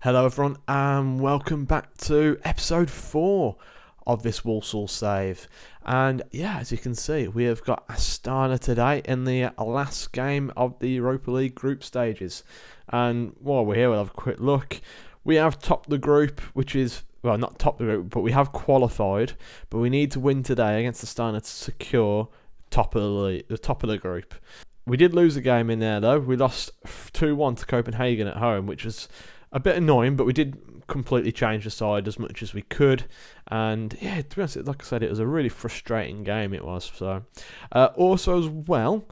Hello everyone and welcome back to episode 4 of this Walsall save. And yeah, as you can see, we have got Astana today in the last game of the Europa League group stages. And while we're here, we'll have a quick look. We have topped the group, which is, well, not topped the group, but we have qualified. But we need to win today against Astana to secure the top of the group. We did lose a game in there though. We lost 2-1 to Copenhagen at home, which was a bit annoying, but we did completely change the side as much as we could. And yeah, to be honest, like I said, it was a really frustrating game, it was. So, also as well,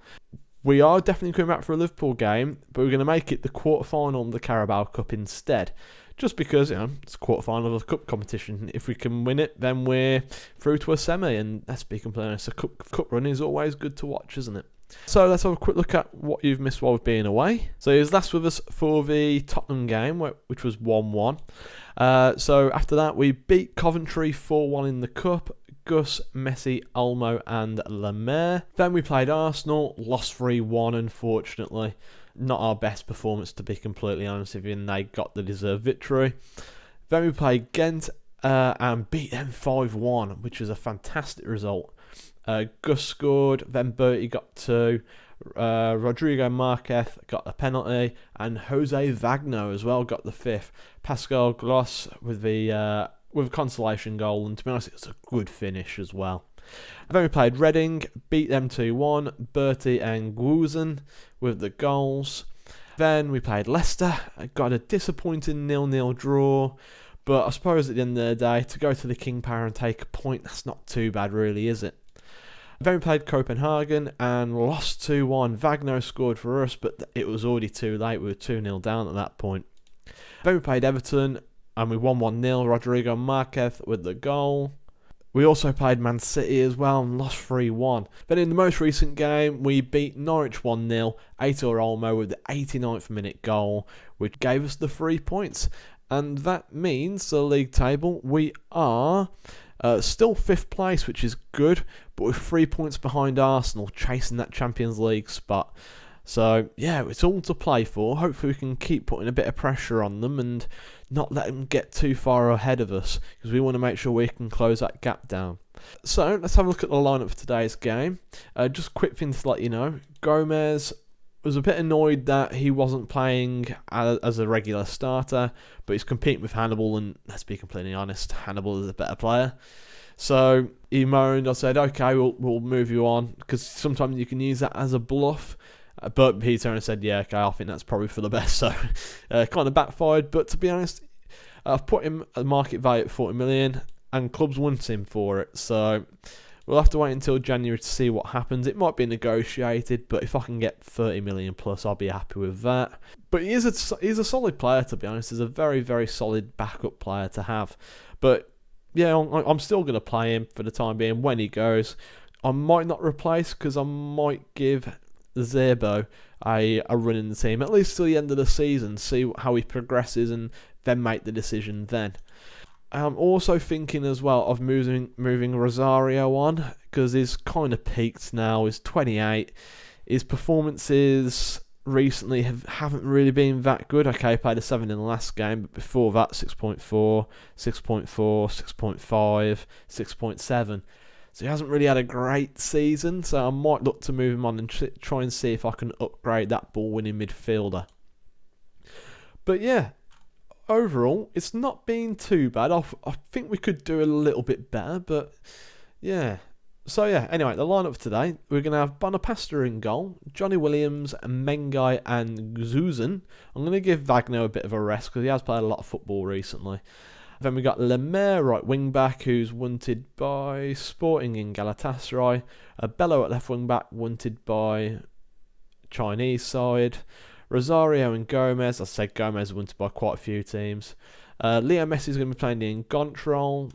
we are definitely coming back for a Liverpool game, but we're going to make it the quarter-final of the Carabao Cup instead. Just because, you know, it's a quarter-final of the cup competition. If we can win it, then we're through to a semi. And let's be completely honest, a cup run is always good to watch, isn't it? So let's have a quick look at what you've missed while we've been away. So he was last with us for the Tottenham game, which was 1-1. So after that, we beat Coventry 4-1 in the Cup. Gus, Messi, Olmo and Lemaire. Then we played Arsenal, lost 3-1 unfortunately. Not our best performance, to be completely honest with you, and they got the deserved victory. Then we played Ghent and beat them 5-1, which was a fantastic result. Gus scored, then Bertie got 2, Rodrigo Marquez got a penalty, and Jose Wagner as well got the 5th. Pascal Gross with a consolation goal, and to be honest, it was a good finish as well. Then we played Reading, beat them 2-1, Bertie and Guzen with the goals. Then we played Leicester, got a disappointing 0-0 draw. But I suppose at the end of the day, to go to the King Power and take a point, that's not too bad really, is it? Then we played Copenhagen and lost 2-1. Wagner scored for us, but it was already too late. We were 2-0 down at that point. Then we played Everton and we won 1-0. Rodrigo Marquez with the goal. We also played Man City as well and lost 3-1. Then in the most recent game, we beat Norwich 1-0. Aitor Olmo with the 89th minute goal, which gave us the 3 points. And that means the league table, we are still 5th place, which is good, but we're 3 points behind Arsenal, chasing that Champions League spot. So, yeah, it's all to play for. Hopefully we can keep putting a bit of pressure on them and not let them get too far ahead of us, because we want to make sure we can close that gap down. So, let's have a look at the lineup for today's game. Just a quick thing to let you know. Gomez was a bit annoyed that he wasn't playing as a regular starter, but he's competing with Hannibal, and let's be completely honest, Hannibal is a better player. So he moaned. I said, okay, we'll move you on, because sometimes you can use that as a bluff. But Peter and said, yeah, okay, I think that's probably for the best. So kind of backfired. But to be honest, I've put him at market value at 40 million, and clubs want him for it. So we'll have to wait until January to see what happens. It might be negotiated, but if I can get 30 million plus, I'll be happy with that. But he's a solid player, to be honest. He's a very, very solid backup player to have. But yeah, I'm still going to play him for the time being. When he goes, I might not replace, because I might give Zerbo a run in the team, at least till the end of the season, see how he progresses, and then make the decision then. I'm also thinking as well of moving Rosario on, because he's kind of peaked now. He's 28. His performances recently haven't really been that good. Okay, he played a 7 in the last game, but before that 6.4, 6.4, 6.5, 6.7. So he hasn't really had a great season, so I might look to move him on and try and see if I can upgrade that ball-winning midfielder. But yeah, overall, it's not been too bad. I think we could do a little bit better, but yeah. So yeah, anyway, the lineup for today, we're going to have Bonapasta in goal, Johnny Williams, Mengai and Zuzen. I'm going to give Wagner a bit of a rest, because he has played a lot of football recently. Then we got Lemaire, right wing back, who's wanted by Sporting in Galatasaray. Bello at left wing back, wanted by Chinese side. Rosario and Gomez. I said Gomez wanted by quite a few teams. Leo Messi is going to be playing the Enganche role.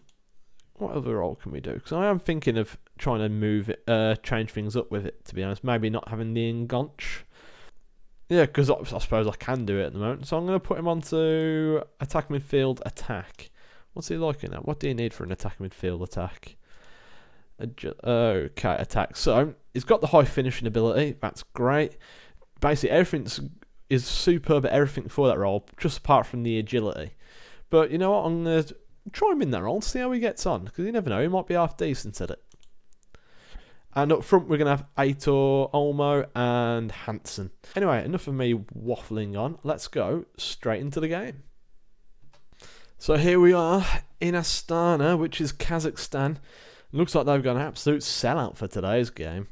What other role can we do? Because I am thinking of trying to move it, change things up with it, to be honest. Maybe not having the Enganche. Yeah, because I suppose I can do it at the moment. So I'm going to put him onto attack midfield attack. What's he like in that? What do you need for an attack midfield attack? Okay, attack. So he's got the high finishing ability. That's great. Basically, everything's is superb at everything for that role, just apart from the agility. But you know what? I'm going to try him in that role, see how he gets on, because you never know, he might be half decent at it. And up front, we're going to have Aitor, Olmo, and Hansen. Anyway, enough of me waffling on. Let's go straight into the game. So here we are in Astana, which is Kazakhstan. Looks like they've got an absolute sellout for today's game.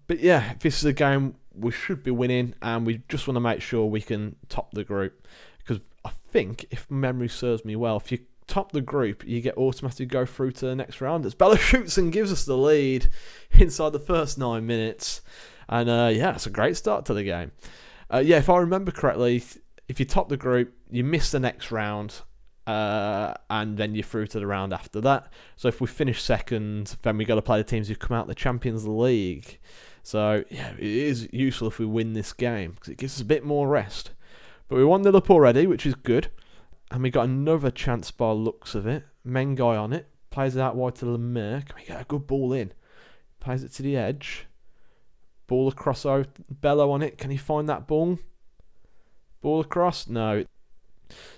But yeah, this is a game we should be winning, and we just want to make sure we can top the group. Because I think, if memory serves me well, if you top the group, you get automatically go through to the next round. As Bella shoots and gives us the lead inside the first 9 minutes. And yeah, it's a great start to the game. Yeah, if I remember correctly, if you top the group, you miss the next round. And then you're through to the round after that. So if we finish second, then we got to play the teams who come out of the Champions League. So yeah, it is useful if we win this game because it gives us a bit more rest. But we won the up already, which is good. And we got another chance by looks of it. Mengai on it. Plays it out wide to Lemaire. Can we get a good ball in? Plays it to the edge. Ball across over. Bello on it. Can he find that ball? Ball across? No.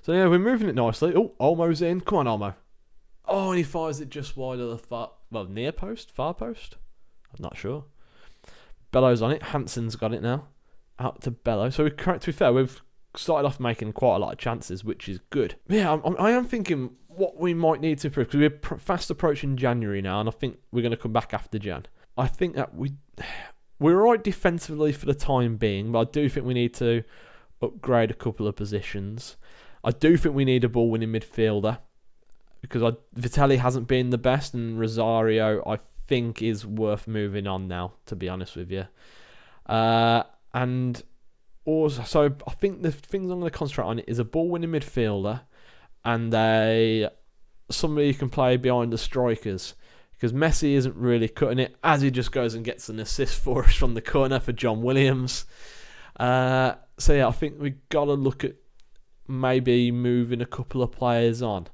So yeah, we're moving it nicely. Oh, Olmo's in. Come on, Olmo. Oh, and he fires it just wide of the near post? Far post? I'm not sure. Bello's on it. Hansen's got it now. Out to Bello. So to be fair, we've started off making quite a lot of chances, which is good. But yeah, I am thinking what we might need to improve, because we're fast approaching January now, and I think we're going to come back after Jan. I think that we're right defensively for the time being, but I do think we need to upgrade a couple of positions. I do think we need a ball-winning midfielder, because Vitelli hasn't been the best, and Rosario, I think, is worth moving on now, to be honest with you. And also, so I think the things I'm going to concentrate on is a ball-winning midfielder and somebody who can play behind the strikers, because Messi isn't really cutting it, as he just goes and gets an assist for us from the corner for John Williams. So yeah, I think we've got to look at maybe moving a couple of players on.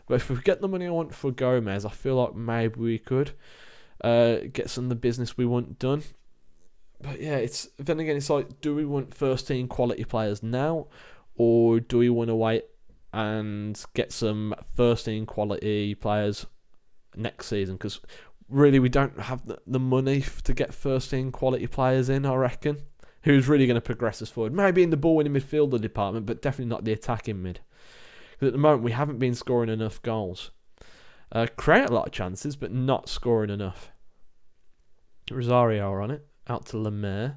But if we get the money I want for Gomez, I feel like maybe we could get some of the business we want done. But yeah, then again, it's like, do we want first team quality players now, or do we want to wait and get some first team quality players next season? Because really, we don't have the money to get first team quality players in, I reckon. Who's really going to progress us forward? Maybe in the ball-winning midfielder department, but definitely not the attacking mid. Because at the moment, we haven't been scoring enough goals. Create a lot of chances, but not scoring enough. Rosario are on it. Out to Lemaire.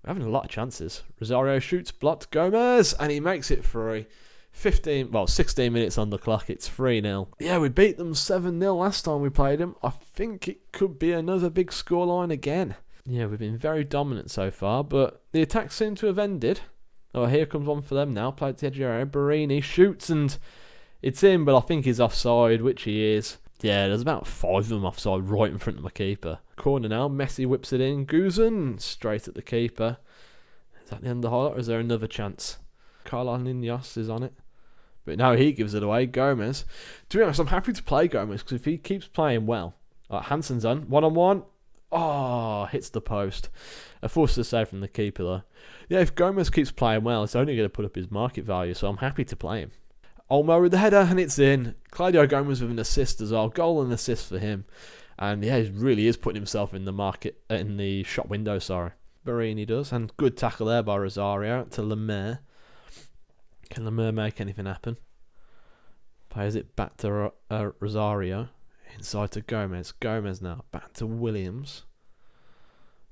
We're having a lot of chances. Rosario shoots, blocked Gomez, and he makes it 3. 16 minutes on the clock. It's 3-0. Yeah, we beat them 7-0 last time we played them. I think it could be another big scoreline again. Yeah, we've been very dominant so far, but the attacks seem to have ended. Oh, here comes one for them now. Played to the edge of the area. Barini shoots, and it's in, but I think he's offside, which he is. Yeah, there's about 5 of them offside right in front of my keeper. Corner now. Messi whips it in. Guzan straight at the keeper. Is that the end of the highlight, or is there another chance? Carlos Niños is on it. But now he gives it away. Gomez. To be honest, I'm happy to play Gomez, because if he keeps playing well. Hansen's on. 1-on-1. Oh, hits the post. A forced save from the keeper, though. Yeah, if Gomez keeps playing well, it's only going to put up his market value, so I'm happy to play him. Olmo with the header, and it's in. Claudio Gomez with an assist as well. Goal and assist for him. And yeah, he really is putting himself in the market, in the shop window, sorry. Barini does, and good tackle there by Rosario to Lemaire. Can Lemaire make anything happen? Plays it back to Rosario. Inside to Gomez. Gomez now. Back to Williams.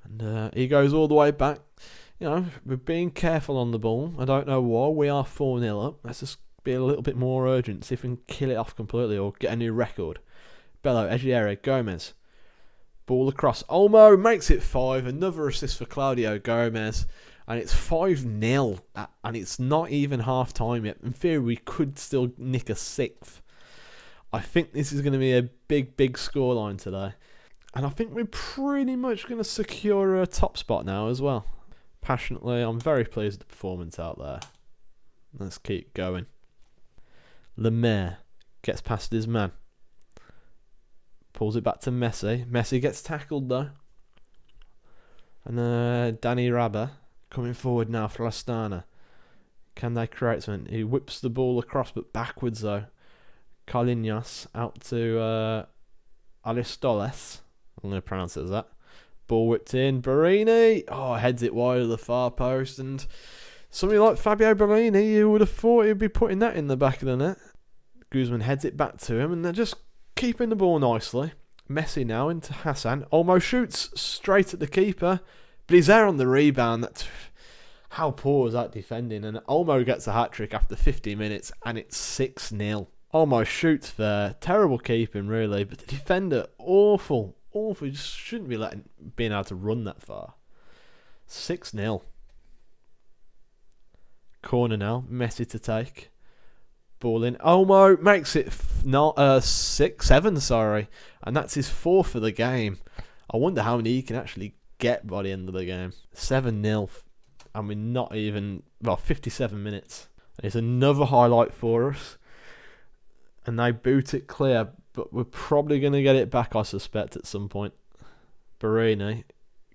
And he goes all the way back. You know, we're being careful on the ball. I don't know why. We are 4-0 up. Let's just be a little bit more urgent. See if we can kill it off completely or get a new record. Bello, edge of the area. Gomez. Ball across. Olmo makes it 5. Another assist for Claudio Gomez. And it's 5-0. And it's not even half time yet. In theory, we could still nick a 6th. I think this is going to be a big, big scoreline today. And I think we're pretty much going to secure a top spot now as well. Passionately, I'm very pleased with the performance out there. Let's keep going. Lemaire gets past his man. Pulls it back to Messi. Messi gets tackled though. And Danny Rabba coming forward now for Astana. Can they create something? He whips the ball across, but backwards though. Carlinhos out to Aristoles. I'm going to pronounce it as that. Ball whipped in. Barini. Oh, heads it wide of the far post. And somebody like Fabio Barini, you would have thought he'd be putting that in the back of the net. Guzman heads it back to him, and they're just keeping the ball nicely. Messi now into Hassan. Olmo shoots straight at the keeper, but he's there on the rebound. How poor is that defending? And Olmo gets a hat-trick after 50 minutes, and it's 6-0. Olmo shoots there. Terrible keeping, really, but the defender, awful. You just shouldn't be being able to run that far. 6-0. Corner now. Messi to take. Ball in. Olmo makes it 6-7, sorry. And that's his 4th of the game. I wonder how many he can actually get by the end of the game. 7-0. And we're not even, 57 minutes. And it's another highlight for us. And they boot it clear. But we're probably going to get it back, I suspect, at some point. Barini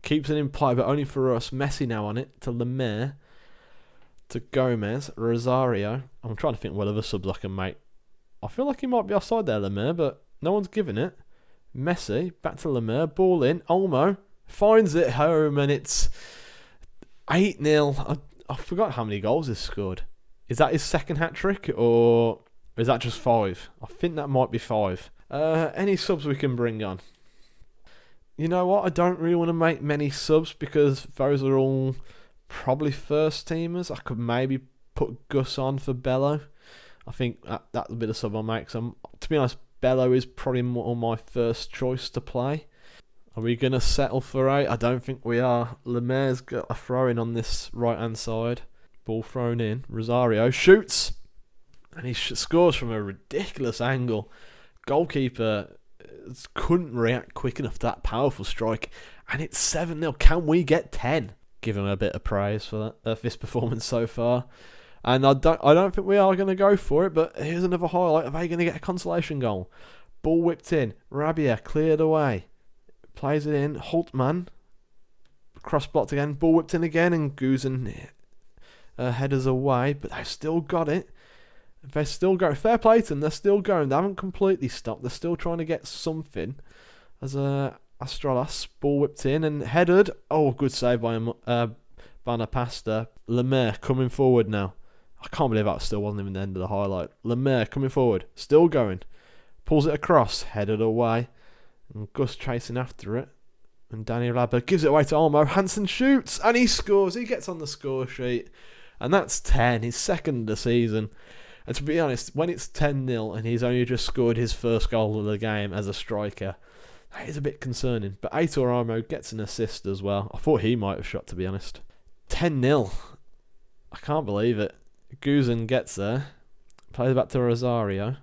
keeps it in play, but only for us. Messi now on it to Lemaire. To Gomez, Rosario. I'm trying to think what other subs I can make. I feel like he might be offside there, Lemaire, but no one's given it. Messi, back to Lemaire, ball in. Olmo finds it home, and it's 8-0. I forgot how many goals he's scored. Is that his second hat-trick, or is that just 5? I think that might be 5. Any subs we can bring on? You know what? I don't really want to make many subs because those are all probably first teamers. I could maybe put Gus on for Bello. I think that would be the sub I'll make. To be honest, Bello is probably more my first choice to play. Are we going to settle for 8? I don't think we are. Lemaire's got a throw in on this right hand side. Ball thrown in. Rosario shoots. And he scores from a ridiculous angle. Goalkeeper couldn't react quick enough to that powerful strike. And it's 7-0. Can we get 10? Give him a bit of praise for that, this performance so far. And I don't think we are going to go for it, but here's another highlight. Are they going to get a consolation goal? Ball whipped in. Rabia cleared away. Plays it in. Holtman. Cross blocked again. Ball whipped in again, and Guzan headers away, but they've still got it. They're still going. Fair play to them. They're still going. They haven't completely stopped. They're still trying to get something. As Astralas, ball whipped in and headed. Oh, good save by Banapasta. Lemaire coming forward now. I can't believe that still wasn't even the end of the highlight. Lemaire coming forward. Still going. Pulls it across. Headed away. And Gus chasing after it. And Daniel Labber gives it away to Olmo. Hansen shoots. And he scores. He gets on the score sheet. And that's 10. His second of the season. And to be honest, when it's 10-0 and he's only just scored his first goal of the game as a striker, that is a bit concerning. But Aitor Olmo gets an assist as well. I thought he might have shot, to be honest. 10-0. I can't believe it. Guzan gets there. Plays back to Rosario.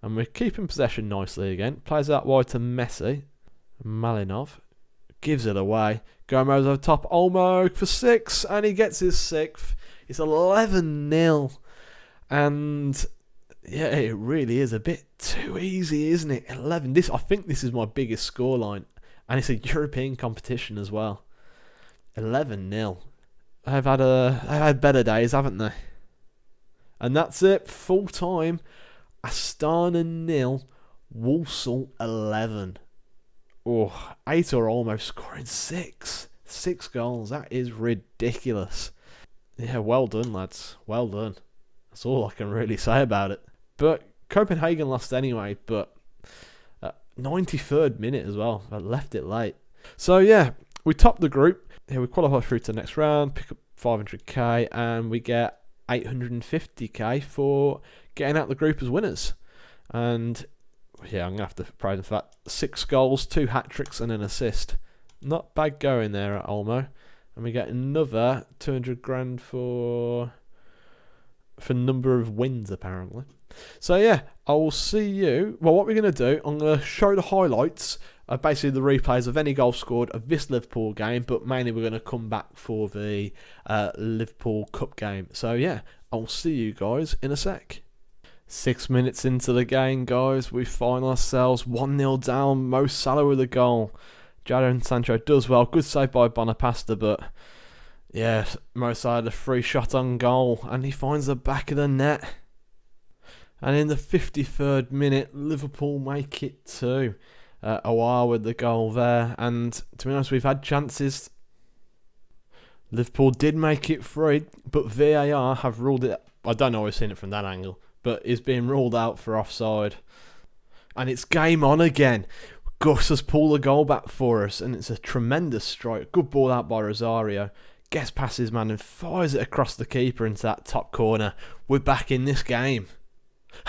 And we're keeping possession nicely again. Plays out wide to Messi. Malinov gives it away. Gomez over top. Olmo for 6. And he gets his 6th. It's 11-0. And yeah, it really is a bit too easy, isn't it? 11. I think this is my biggest scoreline. And it's a European competition as well. 11-0. They've had better days, haven't they? And that's it. Full time. Astana 0. Walsall 11. Oh, 8 or almost scoring 6. 6 goals. That is ridiculous. Yeah, well done, lads. Well done. That's all I can really say about it. But Copenhagen lost anyway, but 93rd minute as well. I left it late. So yeah, we topped the group. Here we qualify through to the next round, pick up 500k, and we get 850k for getting out the group as winners. And yeah, I'm going to have to praise them for that. 6 goals, 2 hat-tricks and an assist. Not bad going there at Olmo. And we get another 200 grand for number of wins, apparently. So yeah, I will see you. Well, what we're going to do, I'm going to show the highlights, basically the replays of any goal scored of this Liverpool game, but mainly we're going to come back for the Liverpool Cup game. So yeah, I'll see you guys in a sec. 6 minutes into the game, guys, we find ourselves 1-0 down. Mo Salah with a goal. Jadon Sancho does well. Good save by Bonapasta, but Yeah, Mo Salah, a free shot on goal, and he finds the back of the net. And in the 53rd minute, Liverpool make it 2. Awar with the goal there, and to be honest, we've had chances. Liverpool did make it 3, but VAR have ruled it. I don't know if I've seen it from that angle, but it's being ruled out for offside. And it's game on again. Gus has pulled the goal back for us, and it's a tremendous strike. Good ball out by Rosario. Gets past his man and fires it across the keeper into that top corner. We're back in this game.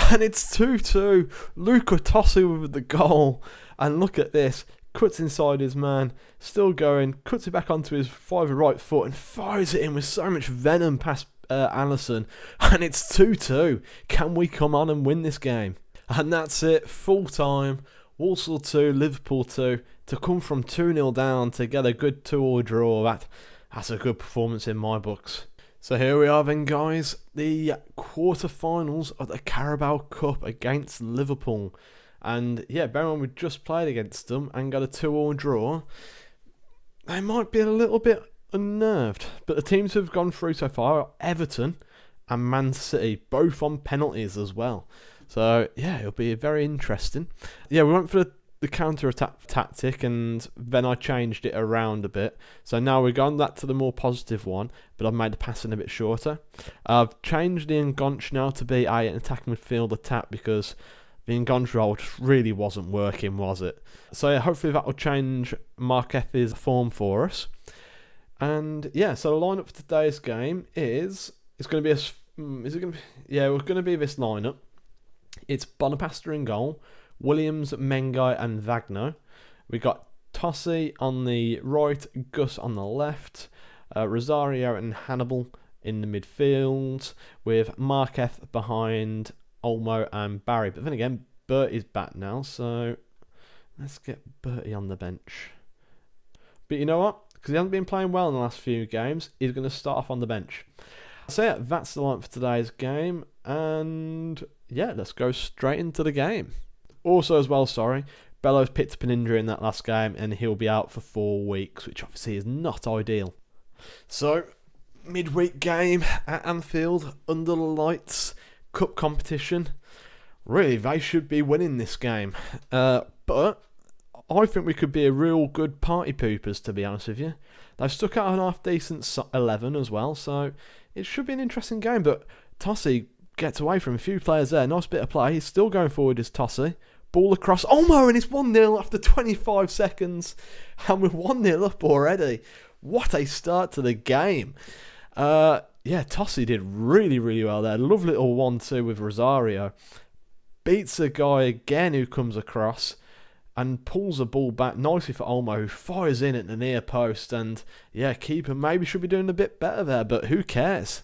And it's 2-2. Luca Tossi with the goal. And look at this. Cuts inside his man. Still going. Cuts it back onto his right foot and fires it in with so much venom past Alisson. And it's 2-2. Can we come on and win this game? And that's it. Full time. Walsall 2, Liverpool 2. To come from 2-0 down to get a good 2-2 draw. That's a good performance in my books. So here we are then, guys. The quarterfinals of the Carabao Cup against Liverpool. And yeah, bear in mind we just played against them and got a 2-2 draw. They might be a little bit unnerved. But the teams who've gone through so far are Everton and Man City, both on penalties as well. So yeah, it'll be very interesting. Yeah, we went for the counter-attack tactic, and then I changed it around a bit. So now we've gone back to the more positive one, but I've made the passing a bit shorter. I've changed the Ngonch now to be an attacking midfield attack because the Ngonch role just really wasn't working, was it? So yeah, hopefully that will change Marquez's form for us. And yeah, so the lineup for today's game is going to be we're going to be this lineup. It's Bonapasta in goal, Williams, Mengai and Wagner. We got Tossi on the right, Gus on the left, Rosario and Hannibal in the midfield, with Marquez behind Olmo and Barry. But then again, Bert is back now, so let's get Bertie on the bench. But you know what? Because he hasn't been playing well in the last few games, he's going to start off on the bench. So yeah, that's the lineup for today's game, and yeah, let's go straight into the game. Also as well, Bellows picked up an injury in that last game and he'll be out for 4 weeks, which obviously is not ideal. So, midweek game at Anfield, under the lights, cup competition. Really, they should be winning this game. But I think we could be a real good party poopers, to be honest with you. They've stuck out an half-decent 11 as well, so it should be an interesting game. But Tossi gets away from a few players there. Nice bit of play. He's still going forward as Tossi. Ball across Olmo, and it's 1-0 after 25 seconds. And we're 1-0 up already. What a start to the game. Yeah, Tossi did really, really well there. Lovely little 1-2 with Rosario. Beats a guy again who comes across and pulls the ball back nicely for Olmo, who fires in at the near post. And yeah, keeper maybe should be doing a bit better there, but who cares?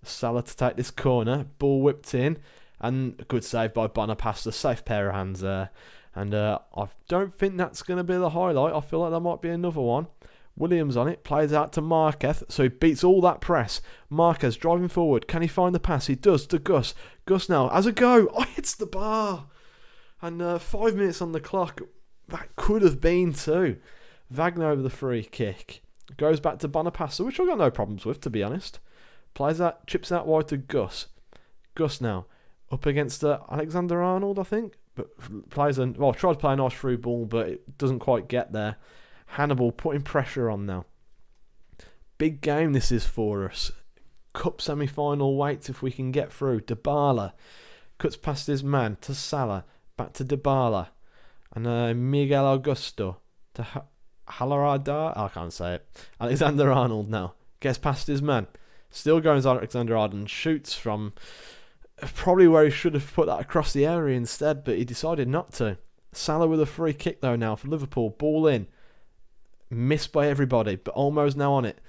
Salah to take this corner. Ball whipped in. And a good save by Bonapasta. Safe pair of hands there. And I don't think that's going to be the highlight. I feel like there might be another one. Williams on it. Plays out to Marquez. So he beats all that press. Marquez driving forward. Can he find the pass? He does to Gus. Gus now has a go. Oh, hits the bar. And 5 minutes on the clock. That could have been 2. Wagner over the free kick. Goes back to Bonapasta, which I've got no problems with, to be honest. Plays that. Chips that wide to Gus. Gus now. Up against Alexander Arnold, I think. But tries to play a nice through ball, but it doesn't quite get there. Hannibal putting pressure on now. Big game this is for us. Cup semi-final waits if we can get through. Dybala cuts past his man to Salah. Back to Dybala. And Miguel Augusto to Halarada. I can't say it. Alexander Arnold now. Gets past his man. Still going as Alexander Arnold and shoots from probably where he should have put that across the area instead, but he decided not to. Salah with a free kick though now for Liverpool. Ball in. Missed by everybody, but Olmo's now on it.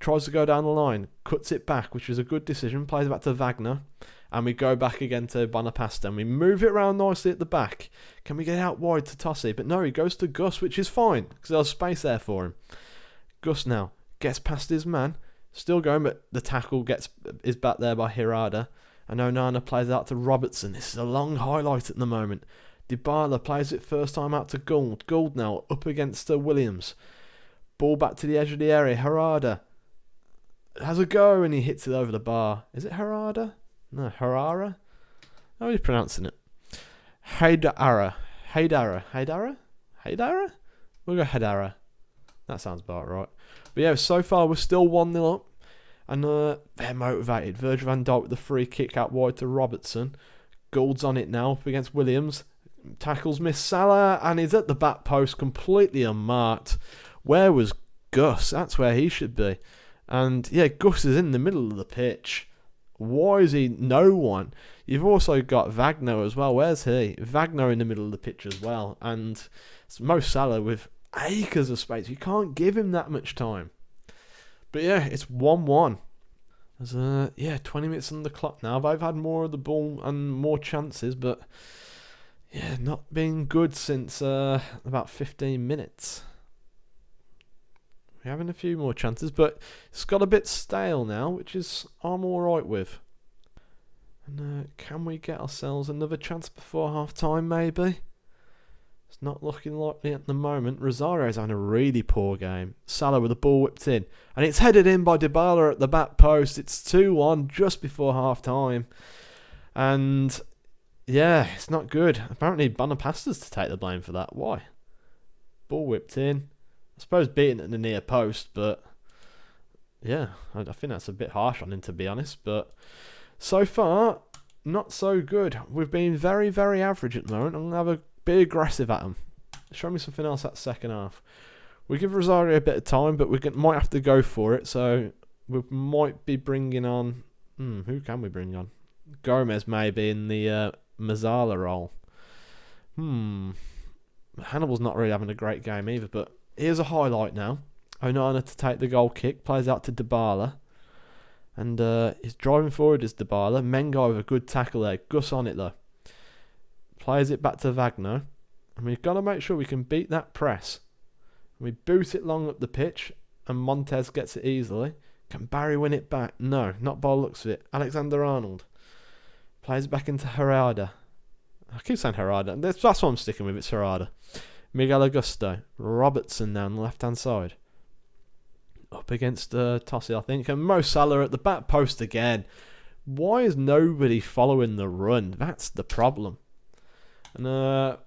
Tries to go down the line. Cuts it back, which was a good decision. Plays it back to Wagner. And we go back again to Bonapasta. And we move it around nicely at the back. Can we get out wide to Tossi? But no, he goes to Gus, which is fine, because there's space there for him. Gus now gets past his man. Still going, but the tackle is back there by Hirada. And Onana plays out to Robertson. This is a long highlight at the moment. Dybala plays it first time out to Gould. Gould now up against Williams. Ball back to the edge of the area. Harada has a go and he hits it over the bar. Is it Harada? No, Harara? How are you pronouncing it? Haidara. We'll go Haidara. That sounds about right. But yeah, so far we're still 1-0 up. And they're motivated. Virgil van Dijk with the free kick out wide to Robertson. Gould's on it now up against Williams. Tackles miss Salah and he's at the back post completely unmarked. Where was Gus? That's where he should be. And yeah, Gus is in the middle of the pitch. Why is he no one? You've also got Wagner as well. Where's he? Wagner in the middle of the pitch as well. And Mo Salah with acres of space. You can't give him that much time. But yeah, it's 1-1. There's 20 minutes on the clock now. They've had more of the ball and more chances, but yeah, not been good since about 15 minutes. We're having a few more chances, but it's got a bit stale now, which is I'm alright with. And can we get ourselves another chance before half time, maybe? It's not looking likely at the moment. Rosario's having a really poor game. Salah with the ball whipped in. And it's headed in by Dybala at the back post. It's 2-1 just before half time. And yeah, it's not good. Apparently Bonapasta's to take the blame for that. Why? Ball whipped in. I suppose beating at the near post, but yeah, I think that's a bit harsh on him, to be honest. But so far, not so good. We've been very, very average at the moment. I'm going to be aggressive at them. Show me something else that second half. We give Rosario a bit of time, but we might have to go for it. So we might be bringing on... who can we bring on? Gomez maybe in the Mazzala role. Hannibal's not really having a great game either, but here's a highlight now. Onana to take the goal kick. Plays out to Dybala. And he's driving forward is Dybala. Menga with a good tackle there. Gus on it though. Plays it back to Wagner. And we've got to make sure we can beat that press. We boot it long up the pitch. And Montez gets it easily. Can Barry win it back? No, not by the looks of it. Alexander-Arnold. Plays it back into Harada. I keep saying Harada. That's what I'm sticking with. It's Harada. Miguel Augusto. Robertson now on the left-hand side. Up against Tossi, I think. And Mo Salah at the back post again. Why is nobody following the run? That's the problem. And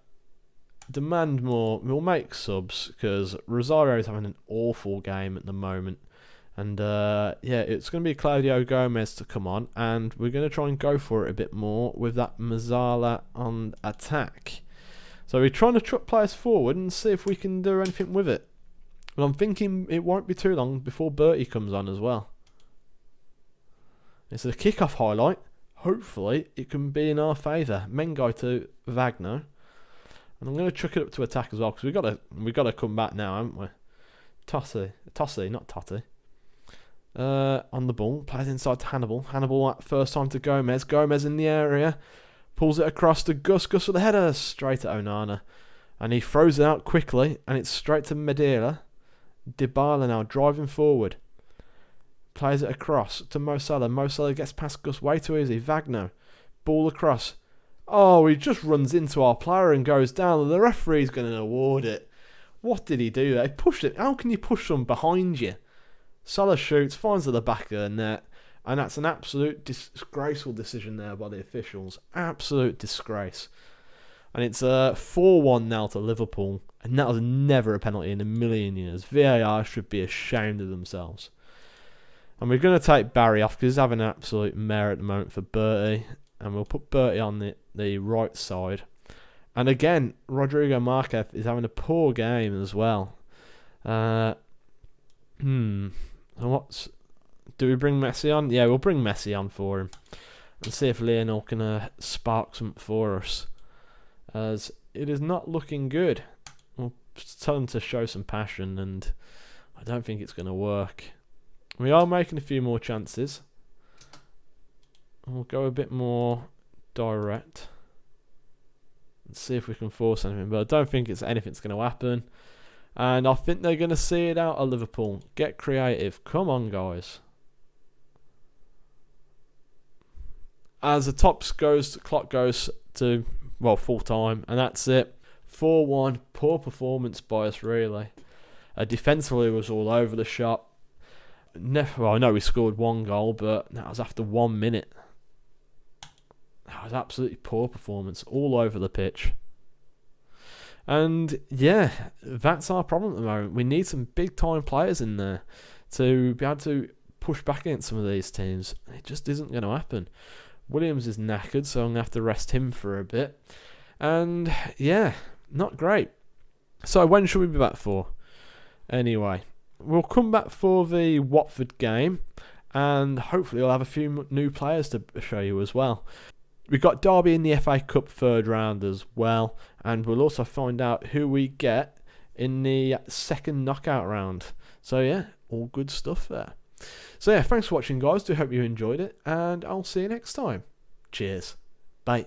demand more. We'll make subs because Rosario is having an awful game at the moment. And it's going to be Claudio Gomez to come on. And we're going to try and go for it a bit more with that Mazzala on attack. So we're trying to truck players forward and see if we can do anything with it. But I'm thinking it won't be too long before Bertie comes on as well. It's a kick-off highlight. Hopefully it can be in our favour. Mengai to Wagner. And I'm going to chuck it up to attack as well because we've got to come back now, haven't we? Tossi, not Totti. On the ball, plays inside to Hannibal. Hannibal at first time to Gomez. Gomez in the area. Pulls it across to Gus. Gus with the header straight at Onana. And he throws it out quickly. And it's straight to Madeira. Dybala now driving forward. Plays it across to Mo Salah. Mo Salah gets past Gus way too easy. Wagner. Ball across. Oh, he just runs into our player and goes down. And the referee's going to award it. What did he do there? He pushed it. How can you push them behind you? Salah shoots, finds at the back of the net. And that's an absolute disgraceful decision there by the officials. Absolute disgrace. And it's 4-1 now to Liverpool. And that was never a penalty in a million years. VAR should be ashamed of themselves. And we're going to take Barry off because he's having an absolute mare at the moment for Bertie. And we'll put Bertie on the right side. And again, Rodrigo Marquez is having a poor game as well. Do we bring Messi on? Yeah, we'll bring Messi on for him. And see if Lionel can spark something for us. As it is not looking good. We'll tell him to show some passion, and I don't think it's going to work. We are making a few more chances. We'll go a bit more direct. And see if we can force anything. But I don't think anything's going to happen. And I think they're going to see it out of Liverpool. Get creative. Come on, guys. As the clock goes to, full time. And that's it. 4-1. Poor performance by us, really. Defensively was all over the shop. Well, I know we scored one goal, but that was after 1 minute. That was absolutely poor performance all over the pitch. And yeah, that's our problem at the moment. We need some big time players in there to be able to push back against some of these teams. It just isn't going to happen. Williams is knackered, so I'm going to have to rest him for a bit. And yeah, not great. So when should we be back for? Anyway, we'll come back for the Watford game, and hopefully we'll have a few new players to show you as well. We've got Derby in the FA Cup third round as well, and we'll also find out who we get in the second knockout round. So yeah, all good stuff there. So yeah, thanks for watching, guys. Do hope you enjoyed it, and I'll see you next time. Cheers. Bye.